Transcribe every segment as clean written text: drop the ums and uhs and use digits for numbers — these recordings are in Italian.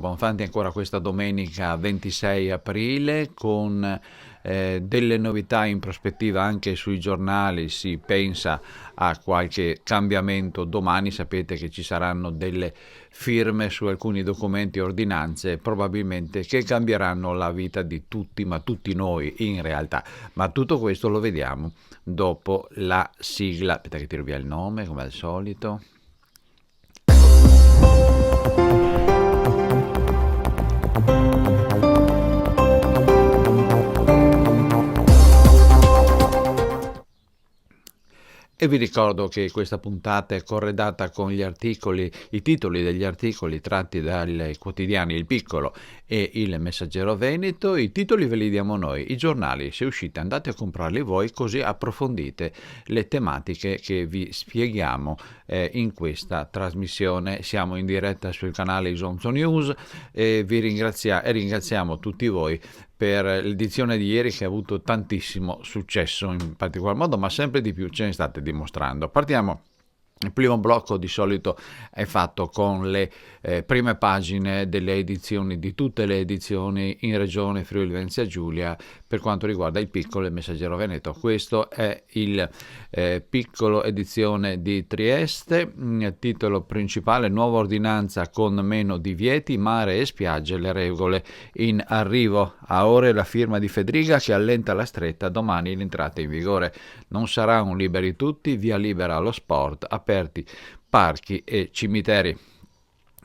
Bonfanti ancora questa domenica 26 aprile con delle novità in prospettiva anche sui giornali. Si pensa a qualche cambiamento domani. Sapete che ci saranno delle firme su alcuni documenti e ordinanze probabilmente che cambieranno la vita di tutti, ma tutti noi in realtà. Ma tutto questo lo vediamo dopo la sigla. Aspetta che tiro via il nome come al solito. E vi ricordo che questa puntata è corredata con gli articoli, i titoli degli articoli tratti dai quotidiani Il Piccolo e Il Messaggero Veneto. I titoli ve li diamo noi, i giornali, se uscite andate a comprarli voi, così approfondite le tematiche che vi spieghiamo in questa trasmissione. Siamo in diretta sul canale Isonzo News e ringraziamo tutti voi per l'edizione di ieri, che ha avuto tantissimo successo in particolar modo, ma sempre di più ce ne state dimostrando. Partiamo. Il primo blocco di solito è fatto con le prime pagine delle edizioni, di tutte le edizioni in regione Friuli Venezia Giulia per quanto riguarda Il Piccolo e Il Messaggero Veneto. Questo è il Piccolo edizione di Trieste, titolo principale: nuova ordinanza con meno divieti, mare e spiagge, le regole in arrivo. A ore la firma di Fedriga che allenta la stretta, domani l'entrata in vigore. Non sarà un liberi tutti, via libera allo sport, aperti parchi e cimiteri.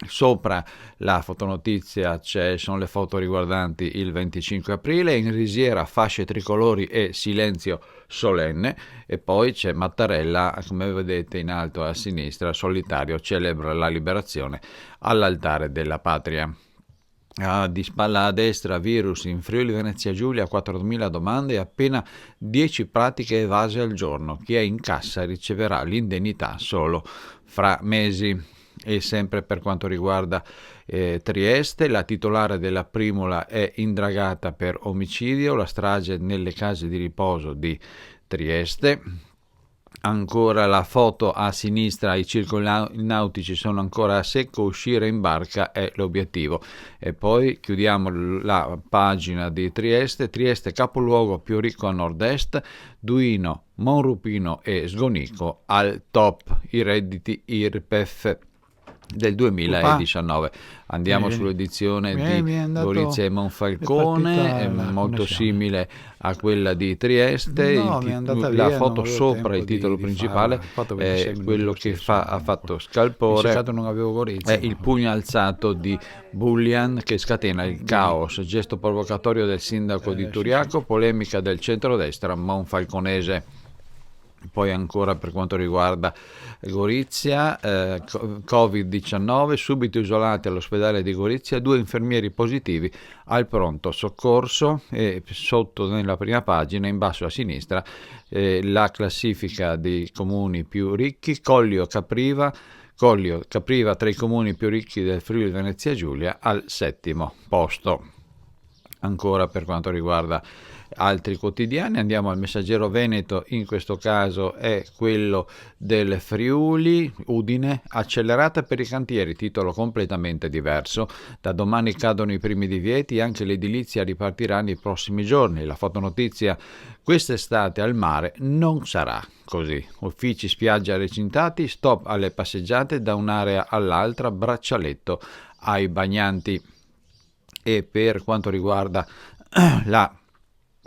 Sopra la fotonotizia sono le foto riguardanti il 25 aprile, in risiera fasce tricolori e silenzio solenne, e poi c'è Mattarella, come vedete in alto a sinistra, solitario, celebra la liberazione all'altare della patria. Di spalla a destra, virus in Friuli Venezia Giulia, 4.000 domande e appena 10 pratiche evase al giorno. Chi è in cassa riceverà l'indennità solo fra mesi. E sempre per quanto riguarda Trieste, la titolare della Primula è indagata per omicidio, la strage nelle case di riposo di Trieste. Ancora la foto a sinistra, i circoli nautici sono ancora a secco, uscire in barca è l'obiettivo. E poi chiudiamo la pagina di Trieste, capoluogo più ricco a nord-est, Duino, Monrupino e Sgonico al top, i redditi IRPEF del 2019. Andiamo sull'edizione di Gorizia e Monfalcone, molto simile a quella di Trieste. La foto sopra il titolo principale è quello che ha fatto scalpore, è il pugno alzato di Bullian che scatena il caos, gesto provocatorio del sindaco di Turiaco, polemica del centrodestra monfalconese. Poi ancora per quanto riguarda Gorizia, Covid-19, subito isolati all'ospedale di Gorizia 2 infermieri positivi al pronto soccorso. E sotto nella prima pagina, in basso a sinistra, la classifica dei comuni più ricchi. Collio Capriva tra i comuni più ricchi del Friuli Venezia Giulia al 7° posto. Ancora per quanto riguarda altri quotidiani, andiamo al Messaggero Veneto, in questo caso è quello del Friuli. Udine, accelerata per i cantieri, titolo completamente diverso. Da domani cadono i primi divieti, anche l'edilizia ripartirà nei prossimi giorni. La fotonotizia: quest'estate al mare non sarà così. Uffici spiaggia recintati, stop alle passeggiate da un'area all'altra, braccialetto ai bagnanti. E per quanto riguarda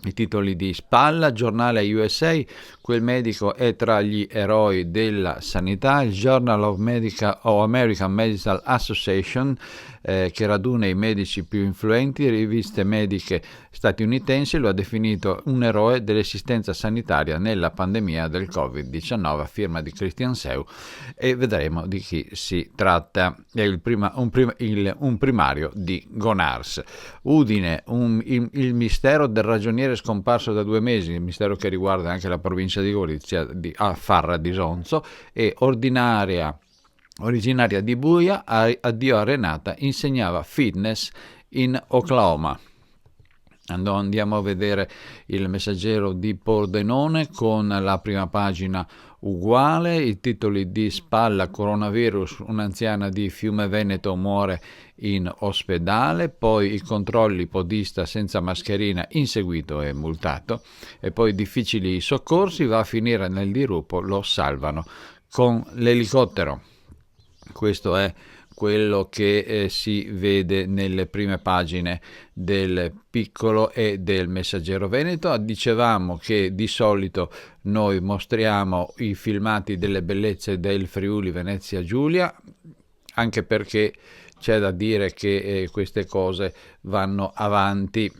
i titoli di spalla, giornale USA, quel medico è tra gli eroi della sanità. Il Journal of American Medical Association, che raduna i medici più influenti, riviste mediche statunitensi, lo ha definito un eroe dell'assistenza sanitaria nella pandemia del Covid-19, a firma di Christian Seu, e vedremo di chi si tratta. È un primario di Gonars. Udine, il mistero del ragioniere scomparso da 2 mesi, il mistero che riguarda anche la provincia di Gorizia, a Farra di Sonzo. E originaria di Buia, addio a Renata, insegnava fitness in Oklahoma. Andiamo a vedere il Messaggero di Pordenone con la prima pagina uguale, i titoli di spalla: coronavirus, un'anziana di Fiume Veneto muore in ospedale, poi i controlli, podista senza mascherina inseguito e multato, e poi difficili i soccorsi, va a finire nel dirupo, lo salvano con l'elicottero. Questo è quello che si vede nelle prime pagine del Piccolo e del Messaggero Veneto. Dicevamo che di solito noi mostriamo i filmati delle bellezze del Friuli Venezia Giulia, anche perché c'è da dire che queste cose vanno avanti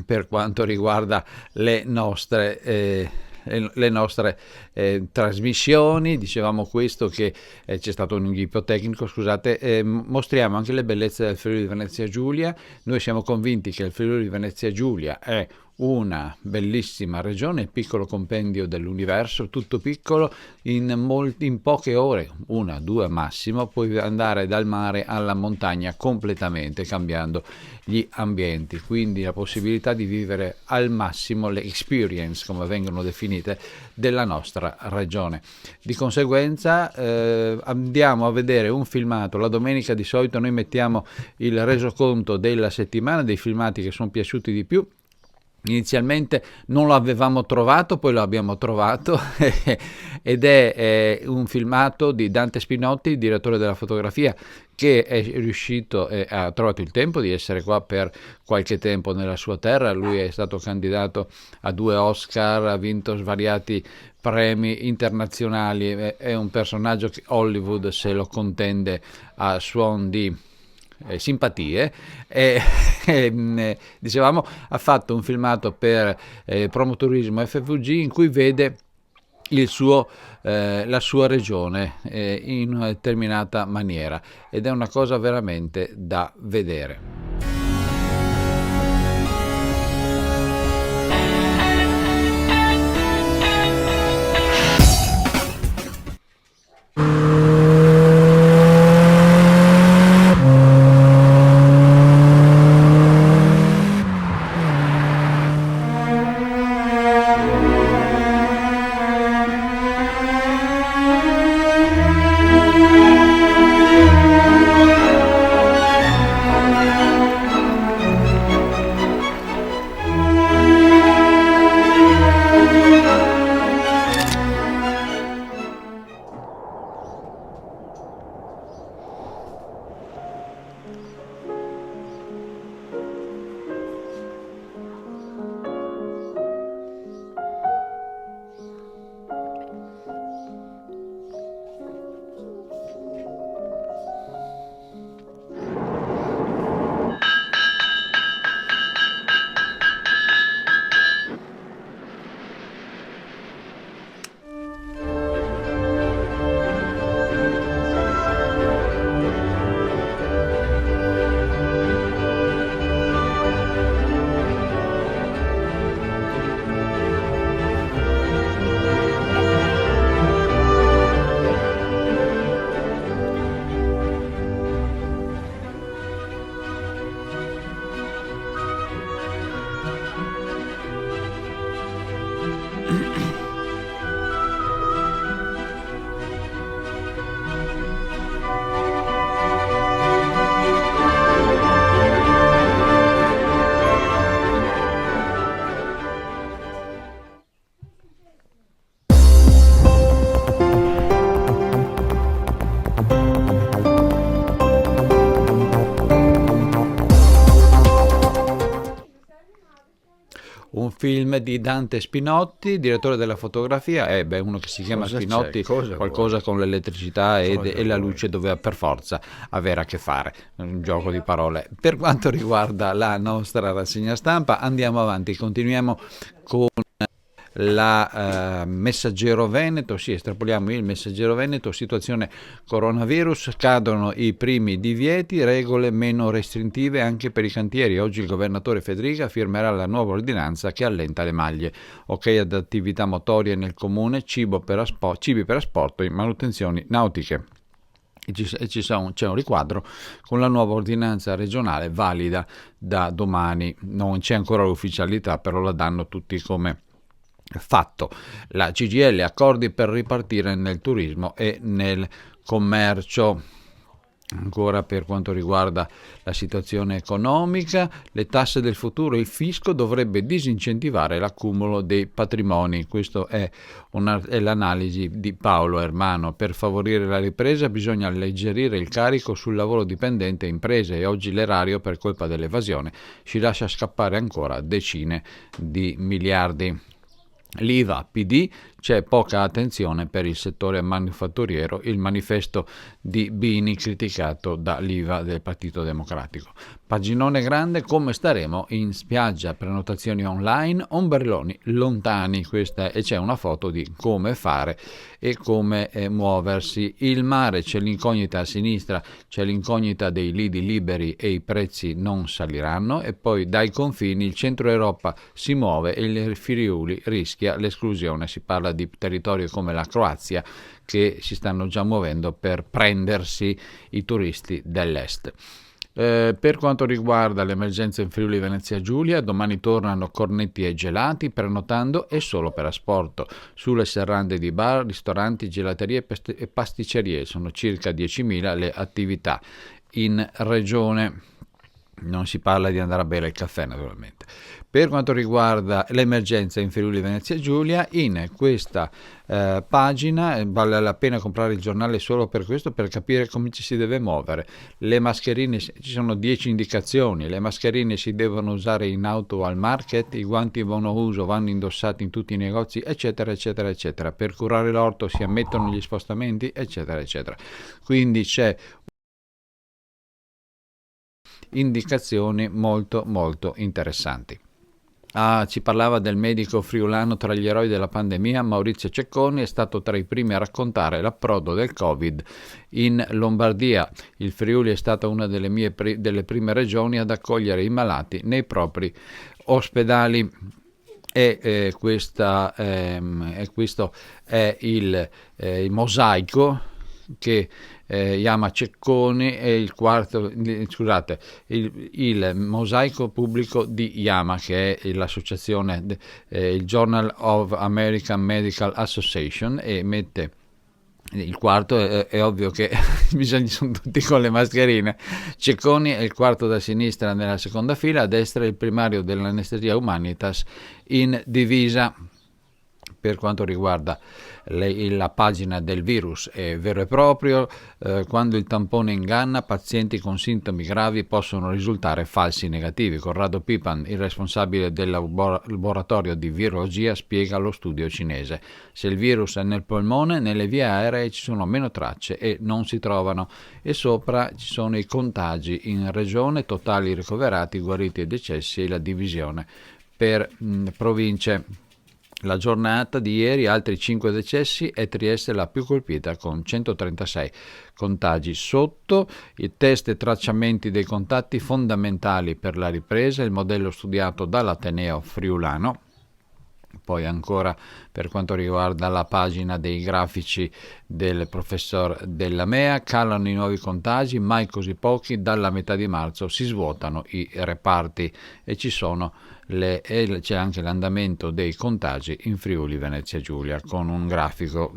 per quanto riguarda le nostre trasmissioni. Dicevamo questo, che c'è stato un inghippo tecnico, scusate. Mostriamo anche le bellezze del Friuli Venezia Giulia. Noi siamo convinti che il Friuli Venezia Giulia è una bellissima regione, il piccolo compendio dell'universo, tutto piccolo. In poche ore, 1-2 massimo, puoi andare dal mare alla montagna completamente, cambiando gli ambienti, quindi la possibilità di vivere al massimo le experience, come vengono definite, della nostra regione. Di conseguenza andiamo a vedere un filmato. La domenica di solito noi mettiamo il resoconto della settimana, dei filmati che sono piaciuti di più. Inizialmente non lo avevamo trovato, poi lo abbiamo trovato ed è un filmato di Dante Spinotti, direttore della fotografia, che è riuscito e ha trovato il tempo di essere qua per qualche tempo nella sua terra. Lui è stato candidato a 2 Oscar, ha vinto svariati premi internazionali, è un personaggio che Hollywood se lo contende a suon di simpatie. Dicevamo, ha fatto un filmato per Promoturismo FVG in cui vede la sua regione in una determinata maniera, ed è una cosa veramente da vedere. Un film di Dante Spinotti, direttore della fotografia. Uno che si chiama Cosa Spinotti, c'è? qualcosa con l'elettricità e la luce doveva per forza avere a che fare, un gioco di parole. Per quanto riguarda la nostra rassegna stampa, andiamo avanti, continuiamo con la Messaggero Veneto. Estrapoliamo il Messaggero Veneto. Situazione coronavirus, cadono i primi divieti, regole meno restrittive anche per i cantieri. Oggi il governatore Federica firmerà la nuova ordinanza che allenta le maglie. Ok ad attività motorie nel comune, cibi per asporto e manutenzioni nautiche. c'è un riquadro con la nuova ordinanza regionale valida da domani. Non c'è ancora l'ufficialità, però la danno tutti come fatto. La CGIL, accordi per ripartire nel turismo e nel commercio. Ancora per quanto riguarda la situazione economica, le tasse del futuro, il fisco dovrebbe disincentivare l'accumulo dei patrimoni. Questa è l'analisi di Paolo Ermano. Per favorire la ripresa bisogna alleggerire il carico sul lavoro dipendente e imprese, e oggi l'erario, per colpa dell'evasione, ci lascia scappare ancora decine di miliardi. L'IVA, PD, c'è poca attenzione per il settore manifatturiero, il manifesto di Bini criticato dall'IVA del Partito Democratico. Paginone grande, come staremo in spiaggia, prenotazioni online, ombrelloni lontani, questa, e c'è una foto di come fare e come muoversi. Il mare, c'è l'incognita a sinistra, c'è l'incognita dei lidi liberi e i prezzi non saliranno, e poi dai confini il centro Europa si muove e il Friuli rischia l'esclusione. Si parla di territori come la Croazia che si stanno già muovendo per prendersi i turisti dell'est. Per quanto riguarda l'emergenza in Friuli Venezia Giulia, domani tornano cornetti e gelati, prenotando e solo per asporto. Sulle serrande di bar, ristoranti, gelaterie e pasticcerie, sono circa 10.000 le attività in regione. Non si parla di andare a bere il caffè, naturalmente. Per quanto riguarda l'emergenza in Friuli Venezia Giulia, in questa pagina vale la pena comprare il giornale solo per questo, per capire come ci si deve muovere. Le mascherine, ci sono 10 indicazioni. Le mascherine si devono usare in auto al market, i guanti monouso vanno indossati in tutti i negozi, eccetera eccetera eccetera. Per curare l'orto si ammettono gli spostamenti, eccetera eccetera. Quindi c'è indicazioni molto molto interessanti. Ci parlava del medico friulano tra gli eroi della pandemia. Maurizio Cecconi è stato tra i primi a raccontare l'approdo del Covid in Lombardia. Il Friuli è stata una delle prime regioni ad accogliere i malati nei propri ospedali. E questo è il mosaico che chiama Cecconi, è il quarto, scusate, il mosaico pubblico di Yama, che è l'associazione, il Journal of American Medical Association, e mette il quarto. È ovvio che sono tutti con le mascherine. Cecconi è il quarto da sinistra nella seconda fila, a destra il primario dell'anestesia Humanitas in divisa. Per quanto riguarda la pagina del virus, è vero e proprio, quando il tampone inganna, pazienti con sintomi gravi possono risultare falsi negativi. Corrado Pipan, il responsabile del laboratorio di virologia, spiega lo studio cinese: se il virus è nel polmone, nelle vie aeree ci sono meno tracce e non si trovano, e sopra ci sono i contagi in regione, totali ricoverati, guariti e decessi, e la divisione per province. La giornata di ieri, altri 5 decessi, e Trieste la più colpita con 136 contagi. Sotto i test e tracciamenti dei contatti fondamentali per la ripresa, il modello studiato dall'Ateneo Friulano. Poi ancora per quanto riguarda la pagina dei grafici del professor Della Mea, calano i nuovi contagi, mai così pochi, dalla metà di marzo si svuotano i reparti, e c'è anche l'andamento dei contagi in Friuli Venezia Giulia, con un grafico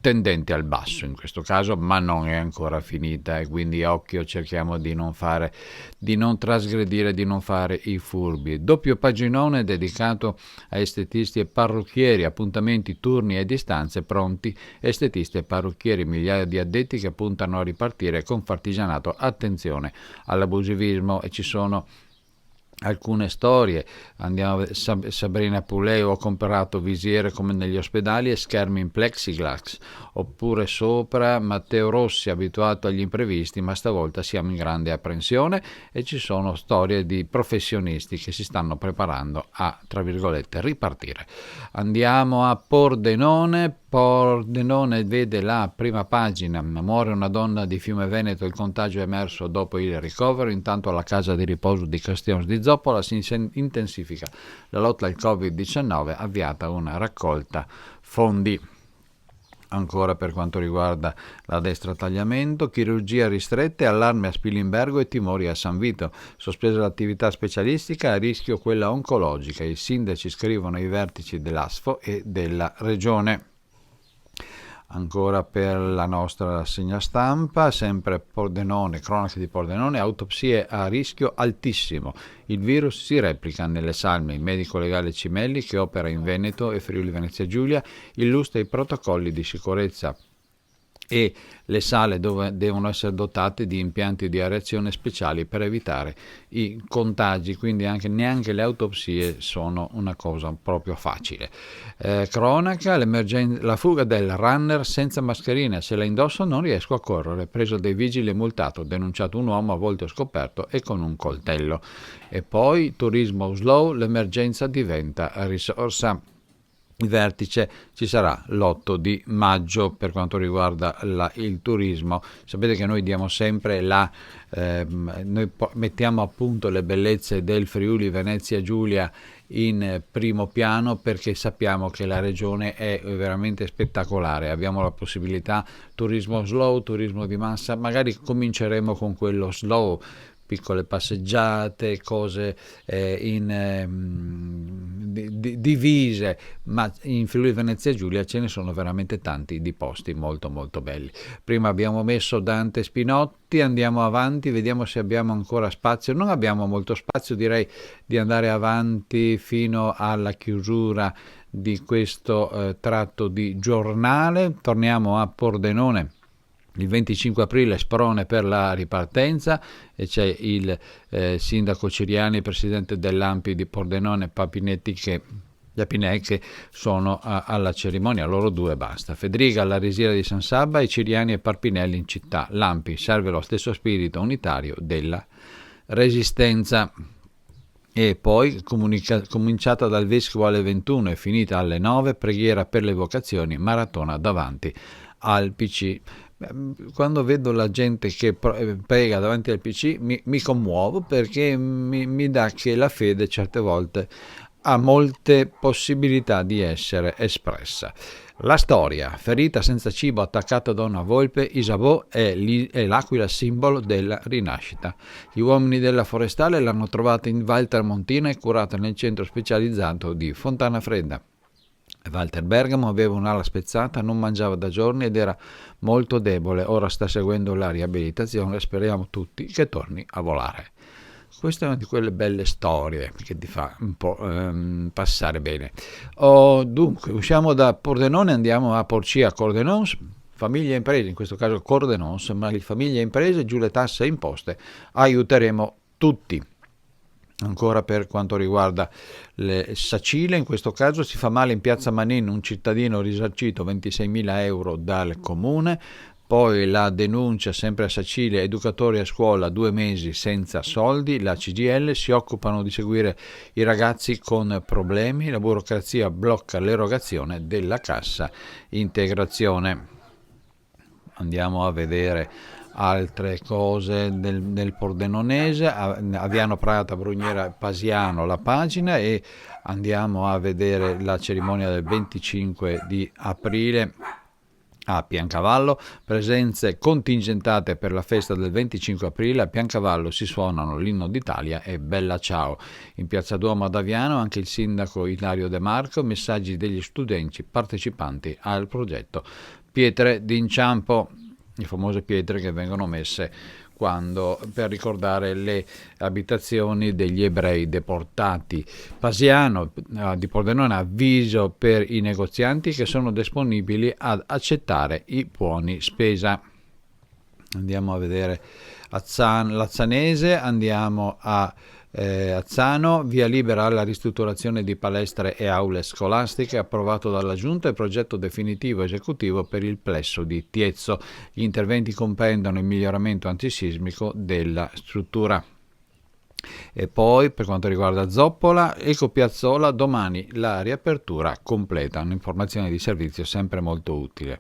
tendente al basso in questo caso, ma non è ancora finita, e quindi occhio, cerchiamo di non trasgredire, di non fare i furbi. Doppio paginone dedicato a estetisti e parrucchieri, appuntamenti, turni e distanze pronti. Estetisti e parrucchieri, migliaia di addetti che puntano a ripartire con fartigianato. Attenzione all'abusivismo, e ci sono alcune storie. Andiamo a Sabrina Pulei: ho comprato visiere come negli ospedali e schermi in plexiglass. Oppure sopra Matteo Rossi, abituato agli imprevisti, ma stavolta siamo in grande apprensione. E ci sono storie di professionisti che si stanno preparando a, tra virgolette, ripartire. Andiamo a Pordenone. Pordenone vede la prima pagina: muore una donna di Fiume Veneto, il contagio è emerso dopo il ricovero. Intanto alla casa di riposo di Castione di Zoppola si intensifica la lotta al Covid-19, avviata una raccolta fondi. Ancora per quanto riguarda la destra tagliamento, chirurgia ristrette, allarme a Spilimbergo e timori a San Vito, sospesa l'attività specialistica, a rischio quella oncologica. I sindaci scrivono ai vertici dell'ASFO e della regione. Ancora per la nostra rassegna stampa, sempre Pordenone, cronache di Pordenone, autopsie a rischio altissimo. Il virus si replica nelle salme. Il medico legale Cimelli, che opera in Veneto e Friuli Venezia Giulia, illustra i protocolli di sicurezza e le sale dove devono essere dotate di impianti di areazione speciali per evitare i contagi, quindi neanche le autopsie sono una cosa proprio facile. Cronaca, la fuga del runner senza mascherina, se la indosso non riesco a correre, preso dai vigili e multato, denunciato un uomo a volto scoperto e con un coltello. E poi turismo slow, l'emergenza diventa risorsa. Il vertice ci sarà l'8 di maggio per quanto riguarda il turismo. Sapete che noi diamo sempre noi mettiamo a punto le bellezze del Friuli Venezia Giulia in primo piano, perché sappiamo che la regione è veramente spettacolare. Abbiamo la possibilità turismo slow, turismo di massa, magari cominceremo con quello slow, piccole passeggiate, cose divise, ma in Friuli Venezia Giulia ce ne sono veramente tanti di posti molto molto belli. Prima abbiamo messo Dante Spinotti, andiamo avanti, vediamo se abbiamo ancora spazio. Non abbiamo molto spazio, direi di andare avanti fino alla chiusura di questo tratto di giornale. Torniamo a Pordenone. Il 25 aprile sprone per la ripartenza e c'è il sindaco Ciriani, presidente dell'ANPI di Pordenone, Papinè, che sono alla cerimonia, loro due basta. Federica alla Risiera di San Sabba e Ciriani e Parpinelli in città. L'ANPI serve lo stesso spirito unitario della Resistenza. E poi, cominciata dal Vescovo alle 21 e finita alle 9, preghiera per le vocazioni, maratona davanti al PC. Quando vedo la gente che prega davanti al PC mi commuovo, perché mi dà che la fede certe volte ha molte possibilità di essere espressa. La storia: ferita senza cibo, attaccata da una volpe, Isabeau è l'aquila simbolo della rinascita. Gli uomini della forestale l'hanno trovata in Val Tramontina e curata nel centro specializzato di Fontana Fredda. Walter Bergamo aveva un'ala spezzata, non mangiava da giorni ed era molto debole. Ora sta seguendo la riabilitazione e speriamo tutti che torni a volare. Questa è una di quelle belle storie che ti fa un po' passare bene. Dunque, usciamo da Pordenone, andiamo a Porcia Cordenons, famiglie e imprese, in questo caso Cordenons, ma le famiglie e imprese, giù le tasse e imposte, aiuteremo tutti. Ancora per quanto riguarda le Sacile, in questo caso si fa male in piazza Manin, un cittadino risarcito 26.000 euro dal comune. Poi la denuncia sempre a Sacile, educatori a scuola 2 mesi senza soldi. La CGIL si occupano di seguire i ragazzi con problemi, la burocrazia blocca l'erogazione della cassa integrazione. Andiamo a vedere altre cose del Pordenonese, Aviano Prata, Brugnera, Pasiano, la pagina, e andiamo a vedere la cerimonia del 25 di aprile a Piancavallo. Presenze contingentate per la festa del 25 aprile. A Piancavallo si suonano l'Inno d'Italia e Bella Ciao. In Piazza Duomo ad Aviano anche il sindaco Ilario De Marco, messaggi degli studenti partecipanti al progetto Pietre d'inciampo, le famose pietre che vengono messe per ricordare le abitazioni degli ebrei deportati. Pasiano di Pordenone, avviso per i negozianti che sono disponibili ad accettare i buoni spesa. Andiamo a vedere Lazzanese, andiamo a Azzano, via libera alla ristrutturazione di palestre e aule scolastiche, approvato dalla Giunta il progetto definitivo esecutivo per il plesso di Tiezzo. Gli interventi comprendono il miglioramento antisismico della struttura. E poi per quanto riguarda Zoppola, Ecopiazzola, domani la riapertura completa, un'informazione di servizio sempre molto utile.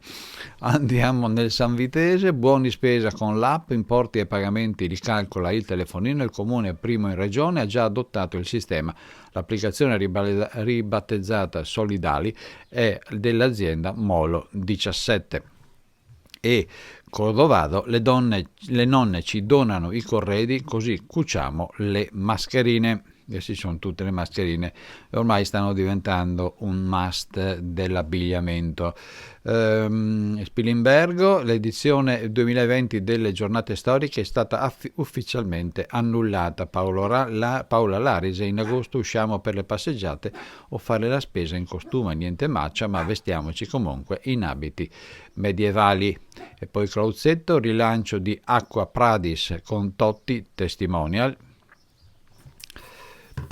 Andiamo nel San Vitese, buoni spesa con l'app, importi e pagamenti li calcola il telefonino, il comune primo in regione ha già adottato il sistema. L'applicazione ribattezzata Solidali è dell'azienda Molo 17. E Cordovado, le nonne ci donano i corredi così cuciamo le mascherine. Queste sono tutte le mascherine e ormai stanno diventando un must dell'abbigliamento. Spilimbergo, l'edizione 2020 delle giornate storiche è stata ufficialmente annullata. Paola Larise, in agosto usciamo per le passeggiate o fare la spesa in costume, niente maccia, ma vestiamoci comunque in abiti medievali. E poi Crauzetto, rilancio di Acqua Pradis con Totti testimonial.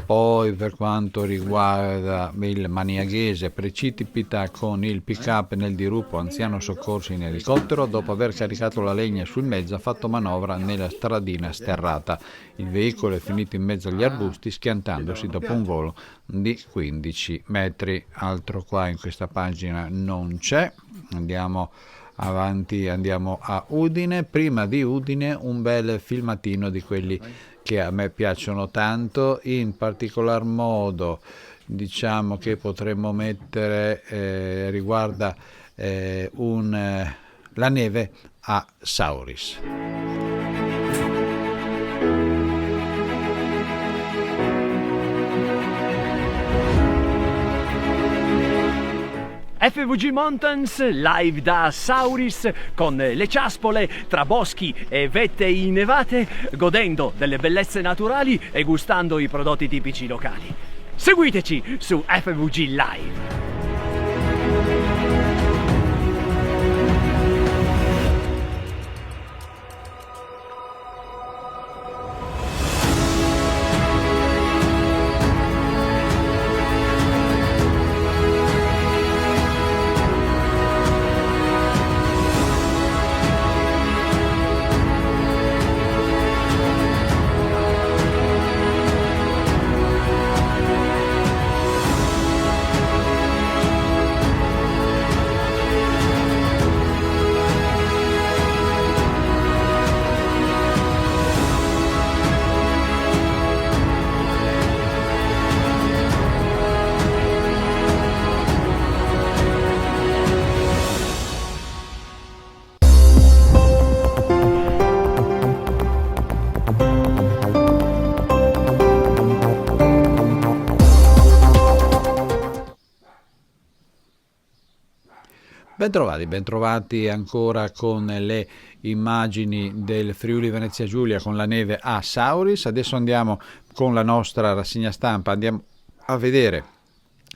Poi per quanto riguarda il Maniaghese, precipita con il pick-up nel dirupo, anziano soccorso in elicottero, dopo aver caricato la legna sul mezzo ha fatto manovra nella stradina sterrata. Il veicolo è finito in mezzo agli arbusti schiantandosi dopo un volo di 15 metri. Altro qua in questa pagina non c'è. Andiamo avanti, andiamo a Udine. Prima di Udine un bel filmatino di quelli che a me piacciono tanto, in particolar modo diciamo che potremmo mettere riguarda la neve a Sauris. FVG Mountains live da Sauris con le ciaspole tra boschi e vette innevate, godendo delle bellezze naturali e gustando i prodotti tipici locali. Seguiteci su FVG Live. Bentrovati ancora con le immagini del Friuli Venezia Giulia con la neve a Sauris. Adesso andiamo con la nostra rassegna stampa, andiamo a vedere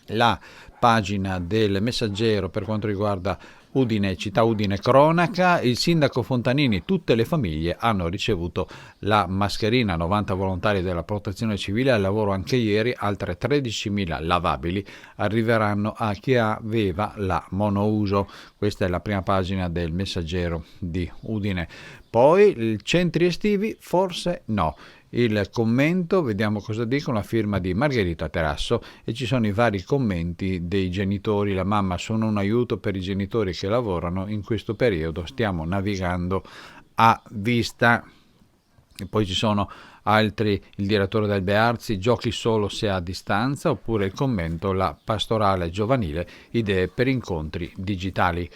la pagina del Messaggero per quanto riguarda Udine, città Udine cronaca. Il sindaco Fontanini, tutte le famiglie hanno ricevuto la mascherina, 90 volontari della protezione civile al lavoro anche ieri, altre 13.000 lavabili arriveranno a chi aveva la monouso. Questa è la prima pagina del Messaggero di Udine. Poi i centri estivi forse no. Il commento, vediamo cosa dicono, la firma di Margherita Terasso e ci sono i vari commenti dei genitori. La mamma: sono un aiuto per i genitori che lavorano in questo periodo, stiamo navigando a vista. E poi ci sono altri, il direttore del Bearzi, giochi solo se a distanza, oppure il commento, la pastorale giovanile, idee per incontri digitali.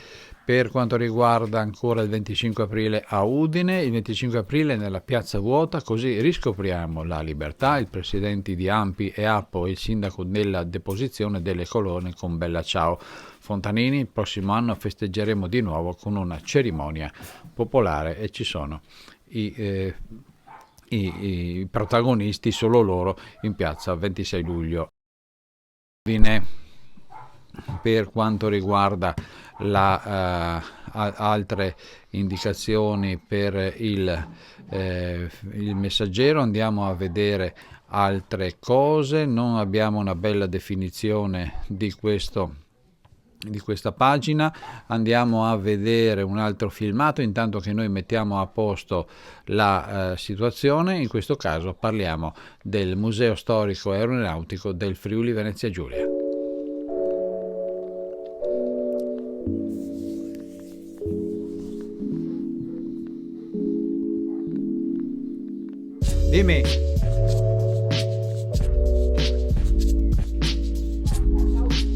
Per quanto riguarda ancora il 25 aprile a Udine, il 25 aprile nella piazza vuota, così riscopriamo la libertà, il presidente di Ampi e Appo e il sindaco della deposizione delle colonne con Bella Ciao. Fontanini, il prossimo anno festeggeremo di nuovo con una cerimonia popolare e ci sono i protagonisti, solo loro, in piazza 26 luglio. Udine. Per quanto riguarda altre indicazioni per il Messaggero, andiamo a vedere altre cose. Non abbiamo una bella definizione di questo di questa pagina. Andiamo a vedere un altro filmato intanto che noi mettiamo a posto la situazione. In questo caso parliamo del Museo Storico Aeronautico del Friuli Venezia Giulia. Dimmi.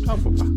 Ciao papà.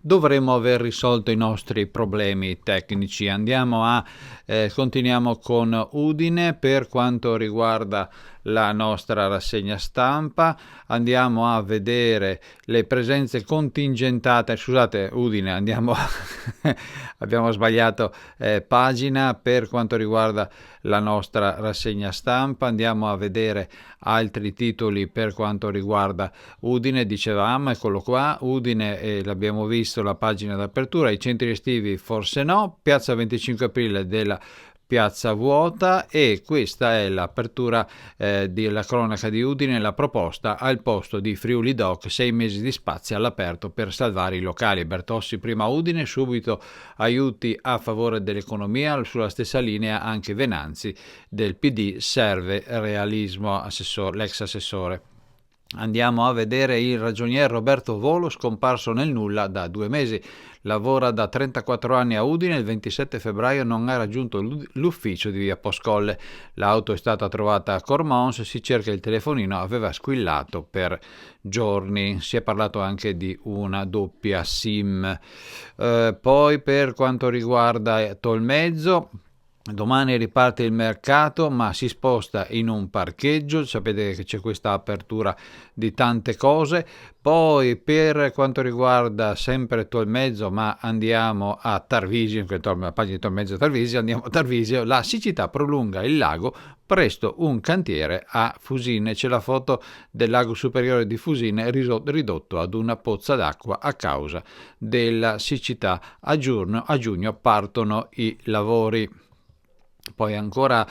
Dovremmo aver risolto i nostri problemi tecnici. Continuiamo con Udine per quanto riguarda la nostra rassegna stampa. Andiamo a vedere le presenze contingentate. Scusate, Udine, abbiamo sbagliato pagina per quanto riguarda la nostra rassegna stampa. Andiamo a vedere altri titoli per quanto riguarda Udine. Dicevamo, eccolo qua, Udine, l'abbiamo visto la pagina d'apertura, i centri estivi forse no, piazza 25 aprile della piazza vuota, e questa è l'apertura della cronaca di Udine, la proposta al posto di Friuli Doc, 6 mesi di spazi all'aperto per salvare i locali. Bertossi prima Udine, subito aiuti a favore dell'economia, sulla stessa linea anche Venanzi del PD, serve realismo, l'ex assessore. Andiamo a vedere il ragionier Roberto Volo, scomparso nel nulla da 2 mesi. Lavora da 34 anni a Udine, il 27 febbraio non ha raggiunto l'ufficio di via Poscolle. L'auto è stata trovata a Cormons, si cerca il telefonino, aveva squillato per giorni. Si è parlato anche di una doppia SIM. Poi per quanto riguarda Tolmezzo, domani riparte il mercato, ma si sposta in un parcheggio. Sapete che c'è questa apertura di tante cose. Poi per quanto riguarda sempre Tolmezzo, ma andiamo a Tarvisio, la pagina di Tolmezzo Tarvisio, andiamo a Tarvisio, la siccità prolunga il lago, presto un cantiere a Fusine. C'è la foto del lago superiore di Fusine ridotto ad una pozza d'acqua a causa della siccità. A giugno partono i lavori. Poi ancora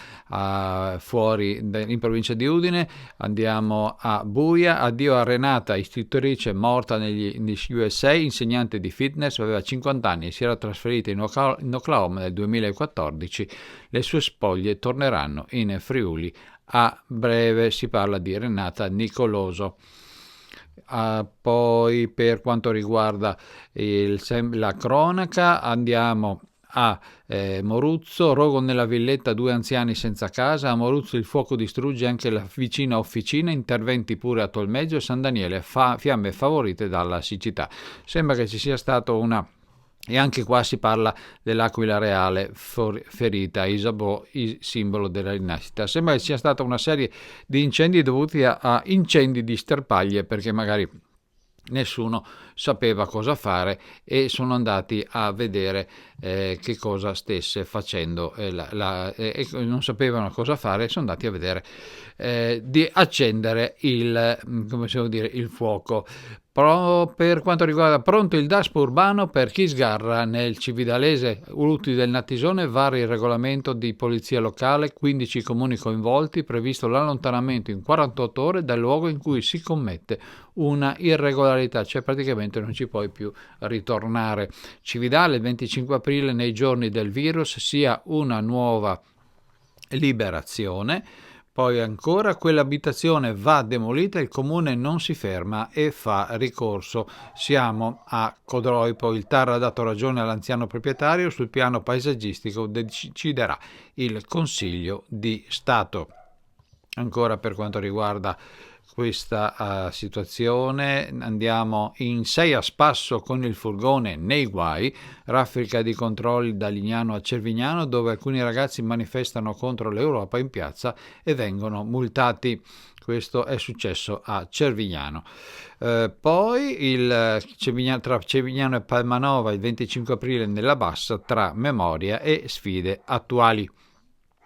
fuori in provincia di Udine andiamo a Buia, addio a Renata, istruttrice morta negli USA, insegnante di fitness, aveva 50 anni e si era trasferita in Oklahoma nel 2014. Le sue spoglie torneranno in Friuli a breve. Si parla di Renata Nicoloso. Poi per quanto riguarda la cronaca andiamo a Moruzzo, rogo nella villetta, 2 anziani senza casa. A Moruzzo il fuoco distrugge anche la vicina officina, interventi pure a Tolmezzo e San Daniele, fiamme favorite dalla siccità. Sembra che ci sia stato e anche qua si parla dell'aquila reale ferita, Isabeau, simbolo della rinascita. Sembra che sia stata una serie di incendi dovuti a incendi di sterpaglie, perché magari nessuno sapeva cosa fare e sono andati a vedere che cosa stesse facendo e non sapevano cosa fare, sono andati a vedere di accendere il fuoco. Per quanto riguarda pronto il DASPO urbano per chi sgarra nel cividalese Uluti del Nattisone, varia il regolamento di polizia locale, 15 comuni coinvolti, previsto l'allontanamento in 48 ore dal luogo in cui si commette una irregolarità, cioè praticamente non ci puoi più ritornare. Cividale, il 25 aprile, nei giorni del virus, sia una nuova liberazione. Poi ancora, quell'abitazione va demolita, il comune non si ferma e fa ricorso. Siamo a Codroi, poi il TAR ha dato ragione all'anziano proprietario, sul piano paesaggistico deciderà il Consiglio di Stato. Ancora per quanto riguarda questa situazione, andiamo in 6 a spasso con il furgone nei guai, raffica di controlli da Lignano a Cervignano, dove alcuni ragazzi manifestano contro l'Europa in piazza e vengono multati. Questo è successo a Cervignano. Poi tra Cervignano e Palmanova il 25 aprile nella Bassa, tra memoria e sfide attuali.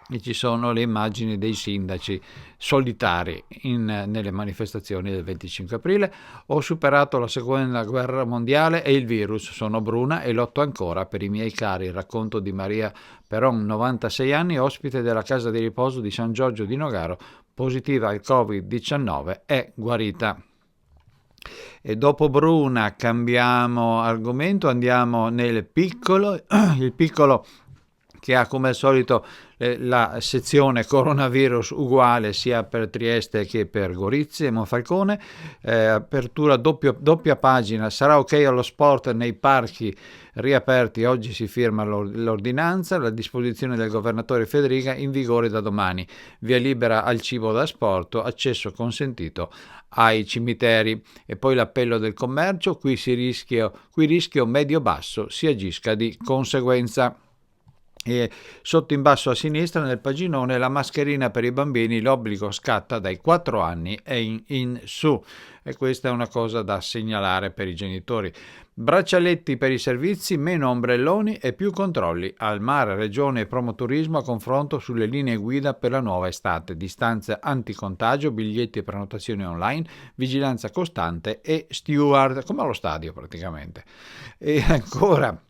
E ci sono le immagini dei sindaci solitari nelle manifestazioni del 25 aprile. Ho superato la seconda guerra mondiale e il virus, sono bruna e lotto ancora per i miei cari. Il racconto di Maria Peron, 96 anni, ospite della casa di riposo di San Giorgio di Nogaro, positiva al Covid-19, è guarita. E dopo Bruna cambiamo argomento, andiamo nel piccolo. Il piccolo, che ha come al solito la sezione coronavirus uguale sia per Trieste che per Gorizia e Monfalcone, apertura doppia pagina, sarà ok allo sport nei parchi riaperti, oggi si firma l'ordinanza, la disposizione del governatore Federica in vigore da domani, via libera al cibo da sport, accesso consentito ai cimiteri. E poi l'appello del commercio, qui rischio medio-basso, si agisca di conseguenza. E sotto in basso a sinistra nel paginone la mascherina per i bambini, l'obbligo scatta dai 4 anni e in su, e questa è una cosa da segnalare per i genitori. Braccialetti per i servizi, meno ombrelloni e più controlli al mare. Regione e Promoturismo a confronto sulle linee guida per la nuova estate, distanze anticontagio, biglietti e prenotazioni online, vigilanza costante e steward, come allo stadio praticamente. E ancora,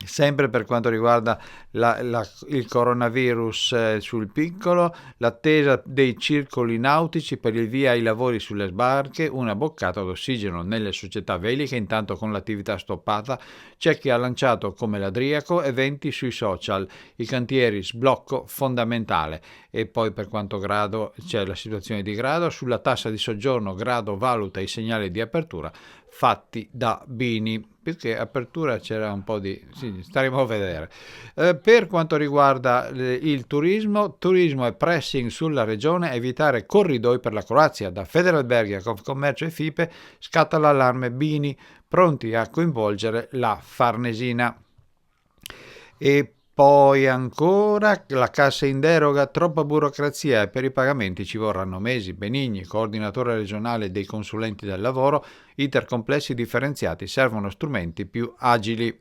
sempre per quanto riguarda il coronavirus, sul piccolo, l'attesa dei circoli nautici per il via ai lavori sulle barche, una boccata d'ossigeno nelle società veliche. Intanto, con l'attività stoppata, c'è chi ha lanciato come l'Adriaco eventi sui social, i cantieri sblocco fondamentale. E poi per quanto grado c'è la situazione di grado, sulla tassa di soggiorno grado valuta i segnali di apertura fatti da Bini, perché apertura c'era un po' di... sì, staremo a vedere. Per quanto riguarda il turismo e pressing sulla regione, evitare corridoi per la Croazia. Da Federalberghi, Confcommercio e FIPE scatta l'allarme Bini, pronti a coinvolgere la Farnesina. E poi ancora la cassa in deroga, troppa burocrazia e per i pagamenti ci vorranno mesi. Benigni, coordinatore regionale dei consulenti del lavoro, iter complessi differenziati, servono strumenti più agili.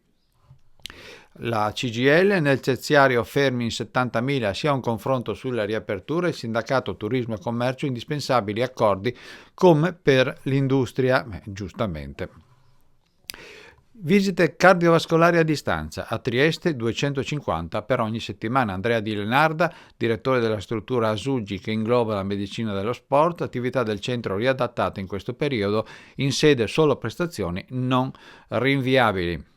La CGIL, nel terziario fermi in 70.000, sia un confronto sulla riapertura, il sindacato turismo e commercio, indispensabili accordi come per l'industria, giustamente. Visite cardiovascolari a distanza, a Trieste 250 per ogni settimana. Andrea Di Lenarda, direttore della struttura Asuggi che ingloba la medicina dello sport, attività del centro riadattata in questo periodo, in sede solo prestazioni non rinviabili.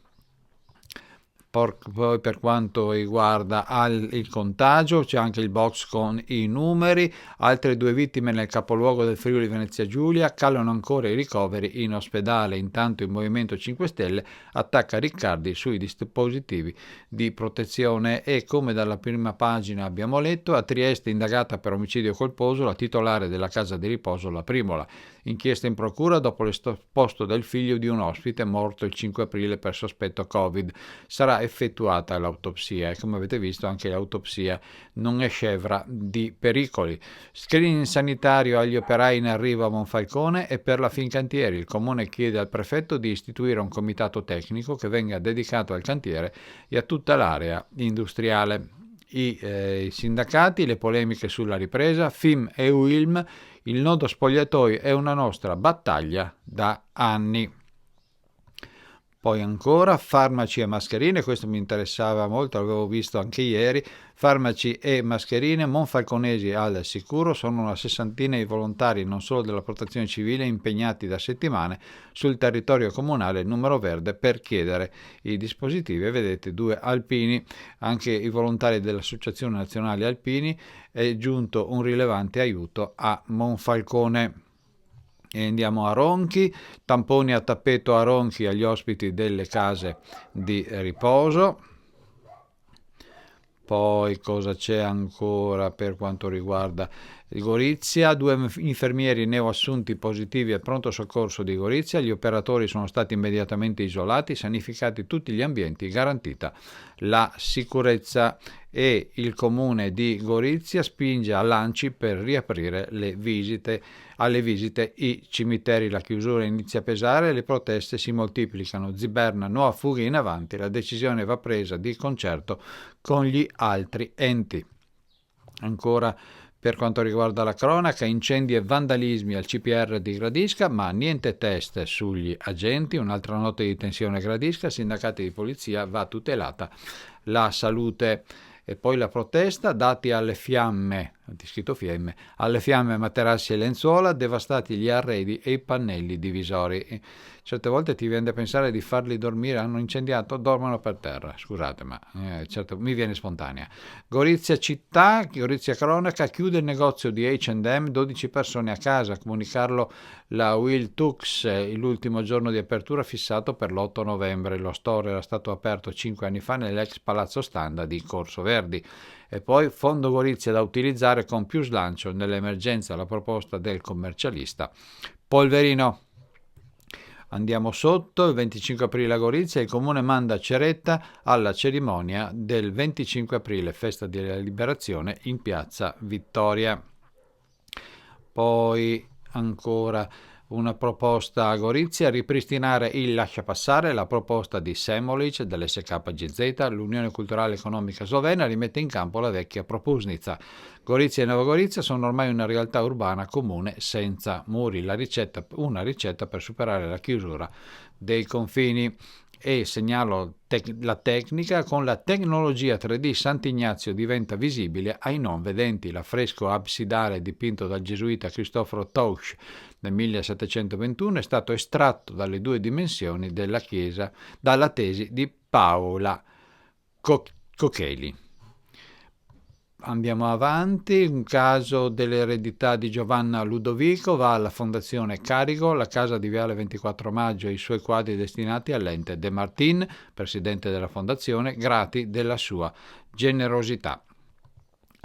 Poi per quanto riguarda il contagio c'è anche il box con i numeri, altre 2 vittime nel capoluogo del Friuli Venezia Giulia, calano ancora i ricoveri in ospedale. Intanto il Movimento 5 Stelle attacca Riccardi sui dispositivi di protezione. E come dalla prima pagina abbiamo letto, a Trieste indagata per omicidio colposo la titolare della casa di riposo La Primola, inchiesta in procura dopo l'esposto del figlio di un ospite morto il 5 aprile per sospetto Covid. Sarà effettuata l'autopsia e come avete visto anche l'autopsia non è scevra di pericoli. Screening sanitario agli operai in arrivo a Monfalcone e per la Fincantieri. Il comune chiede al prefetto di istituire un comitato tecnico che venga dedicato al cantiere e a tutta l'area industriale. I sindacati, le polemiche sulla ripresa, FIM e UILM, Il nodo spogliatoi è una nostra battaglia da anni. Poi ancora farmaci e mascherine, questo mi interessava molto, l'avevo visto anche ieri. Farmaci e mascherine, monfalconesi al sicuro, sono una sessantina i volontari non solo della protezione civile impegnati da settimane sul territorio comunale numero verde per chiedere i dispositivi. E vedete 2 alpini, anche i volontari dell'Associazione Nazionale Alpini, è giunto un rilevante aiuto a Monfalcone. E andiamo a Ronchi, tamponi a tappeto a Ronchi agli ospiti delle case di riposo. Poi cosa c'è ancora per quanto riguarda Gorizia? 2 infermieri neoassunti positivi al pronto soccorso di Gorizia, gli operatori sono stati immediatamente isolati, sanificati tutti gli ambienti, garantita la sicurezza. E il comune di Gorizia spinge all'ANCI per riaprire alle visite i cimiteri. La chiusura inizia a pesare, le proteste si moltiplicano. Ziberna, nuova fuga in avanti, la decisione va presa di concerto con gli altri enti. Ancora per quanto riguarda la cronaca, incendi e vandalismi al CPR di Gradisca, ma niente test sugli agenti. Un'altra notte di tensione a Gradisca, sindacati di polizia, va tutelata la salute. E poi la protesta, dati alle fiamme, scritto fiemme, alle fiamme materassi e lenzuola, devastati gli arredi e i pannelli divisori. Certe volte ti viene da pensare di farli dormire, hanno incendiato, dormono per terra, scusate, ma certo mi viene spontanea. Gorizia città, Gorizia cronaca, chiude il negozio di H&M, 12 persone a casa, a comunicarlo la Will Tux, l'ultimo giorno di apertura fissato per l'8 novembre. Lo store era stato aperto 5 anni fa nell'ex Palazzo Standa di Corso Verdi. E poi Fondo Gorizia da utilizzare con più slancio nell'emergenza, la proposta del commercialista Polverino. Andiamo sotto, il 25 aprile a Gorizia il comune manda Ceretta alla cerimonia del 25 aprile, festa della liberazione in piazza Vittoria. Poi ancora una proposta a Gorizia, ripristinare il lasciapassare, la proposta di Semolic dell'SKGZ, l'Unione Culturale Economica Slovena rimette in campo la vecchia Propusnica. Gorizia e Nova Gorizia sono ormai una realtà urbana comune senza muri, una ricetta per superare la chiusura dei confini. E segnalo la tecnica, con la tecnologia 3D Sant'Ignazio diventa visibile ai non vedenti. L'affresco absidale dipinto dal gesuita Cristoforo Tausch nel 1721 è stato estratto dalle 2 dimensioni della chiesa dalla tesi di Paola Cocheli. Andiamo avanti, un caso dell'eredità di Giovanna Ludovico va alla Fondazione Carigo, la casa di Viale 24 Maggio e i suoi quadri destinati all'ente De Martin, presidente della fondazione, grati della sua generosità.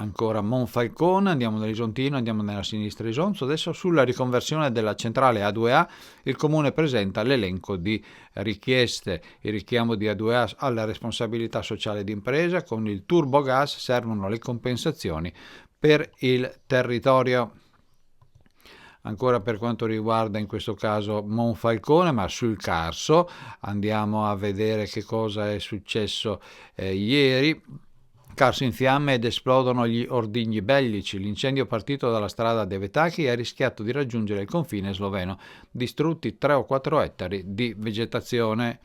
Ancora Monfalcone, andiamo nell'Isontino, andiamo nella sinistra Isonzo. Adesso sulla riconversione della centrale A2A il comune presenta l'elenco di richieste. Il richiamo di A2A alla responsabilità sociale d'impresa, con il turbogas servono le compensazioni per il territorio. Ancora per quanto riguarda in questo caso Monfalcone, ma sul Carso andiamo a vedere che cosa è successo ieri. Carso in fiamme ed esplodono gli ordigni bellici. L'incendio partito dalla strada De Vetachi ha rischiato di raggiungere il confine sloveno. Distrutti 3 o 4 ettari di vegetazione.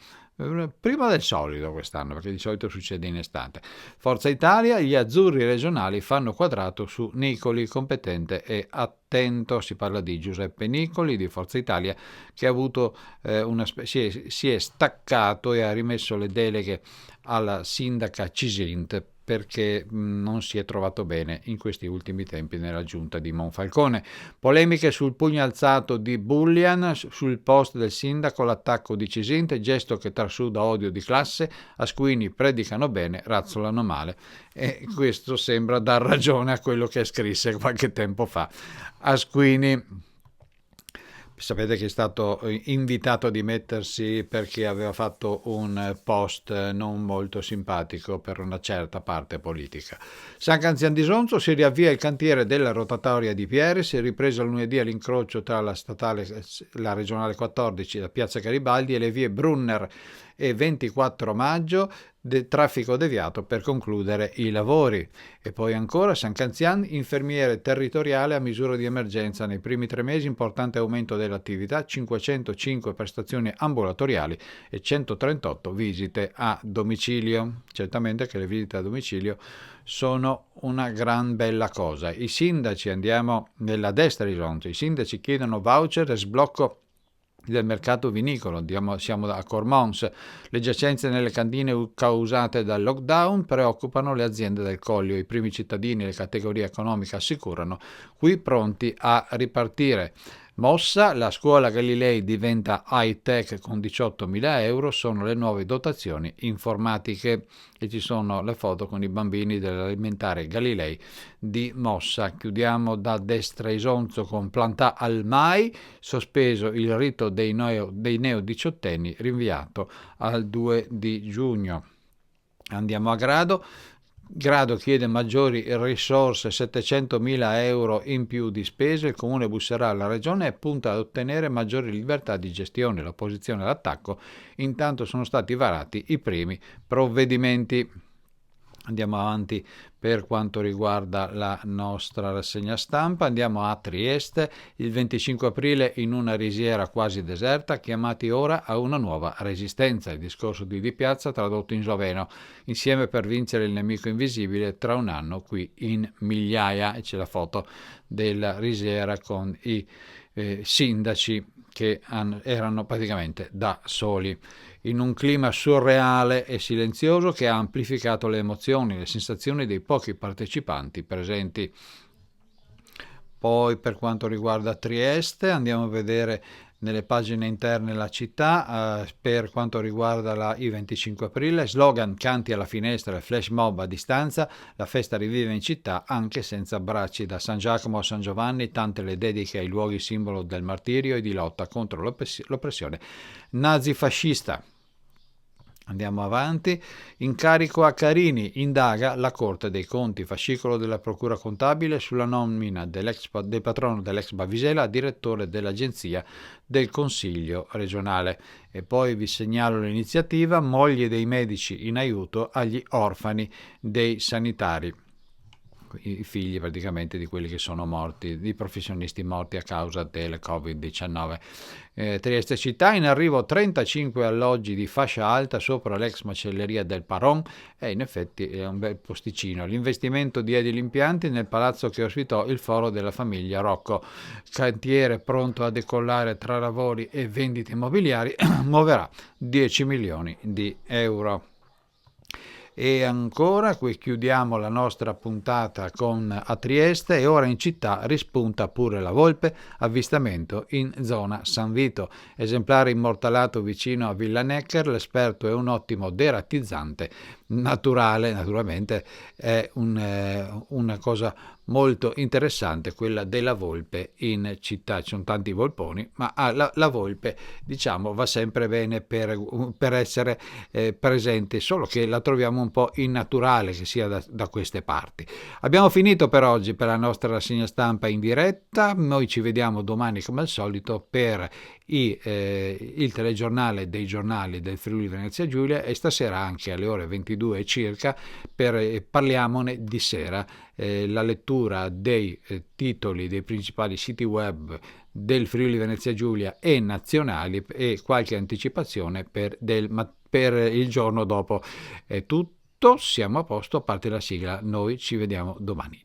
Prima del solito quest'anno, perché di solito succede in estate. Forza Italia, gli azzurri regionali fanno quadrato su Nicoli, competente e attento. Si parla di Giuseppe Nicoli di Forza Italia, che ha avuto si è staccato e ha rimesso le deleghe alla sindaca Cisint perché non si è trovato bene in questi ultimi tempi nella giunta di Monfalcone. Polemiche sul pugno alzato di Bullian, sul post del sindaco, l'attacco di Cisint, gesto che trasuda odio di classe, Asquini predicano bene, razzolano male. E questo sembra dar ragione a quello che scrisse qualche tempo fa Asquini. Sapete che è stato invitato a dimettersi perché aveva fatto un post non molto simpatico per una certa parte politica. San Canzian di Sonzo, si riavvia il cantiere della rotatoria di Pieri, si è ripreso lunedì all'incrocio tra la regionale 14, la piazza Garibaldi e le vie Brunner e 24 maggio traffico deviato per concludere i lavori. E poi ancora San Canzian, infermiere territoriale a misura di emergenza nei primi 3 mesi, importante aumento dell'attività, 505 prestazioni ambulatoriali e 138 visite a domicilio. Certamente che le visite a domicilio sono una gran bella cosa. I sindaci, andiamo nella destra Isonzo, i sindaci chiedono voucher e sblocco del mercato vinicolo. Siamo a Cormons. Le giacenze nelle cantine causate dal lockdown preoccupano le aziende del Collio. I primi cittadini e le categorie economiche assicurano qui pronti a ripartire. Mossa, la scuola Galilei diventa high-tech con 18.000 euro, sono le nuove dotazioni informatiche, e ci sono le foto con i bambini dell'elementare Galilei di Mossa. Chiudiamo da destra Isonzo con Plantà al Mai, sospeso il rito dei neo-diciottenni, rinviato al 2 di giugno. Andiamo a Grado. Grado chiede maggiori risorse, 700.000 euro in più di spese, il comune busserà alla regione e punta ad ottenere maggiori libertà di gestione, l'opposizione all'attacco, intanto sono stati varati i primi provvedimenti. Andiamo avanti per quanto riguarda la nostra rassegna stampa, andiamo a Trieste, il 25 aprile in una risiera quasi deserta, chiamati ora a una nuova resistenza, il discorso di Di Piazza tradotto in sloveno, insieme per vincere il nemico invisibile tra un anno qui in Migliaia, e c'è la foto della risiera con i sindaci che erano praticamente da soli, in un clima surreale e silenzioso che ha amplificato le emozioni, le sensazioni dei pochi partecipanti presenti. Poi per quanto riguarda Trieste andiamo a vedere nelle pagine interne la città, per quanto riguarda il 25 aprile, slogan canti alla finestra e flash mob a distanza, la festa rivive in città anche senza bracci, da San Giacomo a San Giovanni, tante le dediche ai luoghi simbolo del martirio e di lotta contro l'oppressione nazifascista. Andiamo avanti, incarico a Carini, indaga la Corte dei Conti, fascicolo della Procura Contabile sulla nomina del patrono dell'ex Bavisela a direttore dell'Agenzia del Consiglio regionale. E poi vi segnalo l'iniziativa Mogli dei medici in aiuto agli orfani dei sanitari, i figli praticamente di quelli che sono morti, di professionisti morti a causa del Covid-19. Trieste città, in arrivo 35 alloggi di fascia alta sopra l'ex macelleria del Paron, e in effetti è un bel posticino. L'investimento di edili impianti nel palazzo che ospitò il foro della famiglia Rocco, cantiere pronto a decollare tra lavori e vendite immobiliari, muoverà 10 milioni di euro. E ancora qui chiudiamo la nostra puntata con a Trieste, e ora in città rispunta pure la volpe, avvistamento in zona San Vito, esemplare immortalato vicino a Villa Necker, l'esperto è un ottimo deratizzante naturale. Naturalmente è una cosa molto interessante quella della volpe in città, ci sono tanti volponi, ma la volpe diciamo va sempre bene per essere presente, solo che la troviamo un po' innaturale che sia da queste parti. Abbiamo finito per oggi per la nostra rassegna stampa in diretta, noi ci vediamo domani come al solito per il telegiornale dei giornali del Friuli Venezia Giulia, e stasera anche alle ore 22 circa parliamone di sera, la lettura dei titoli dei principali siti web del Friuli Venezia Giulia e nazionali, e qualche anticipazione per il giorno dopo. È tutto, siamo a posto, a parte la sigla, noi ci vediamo domani.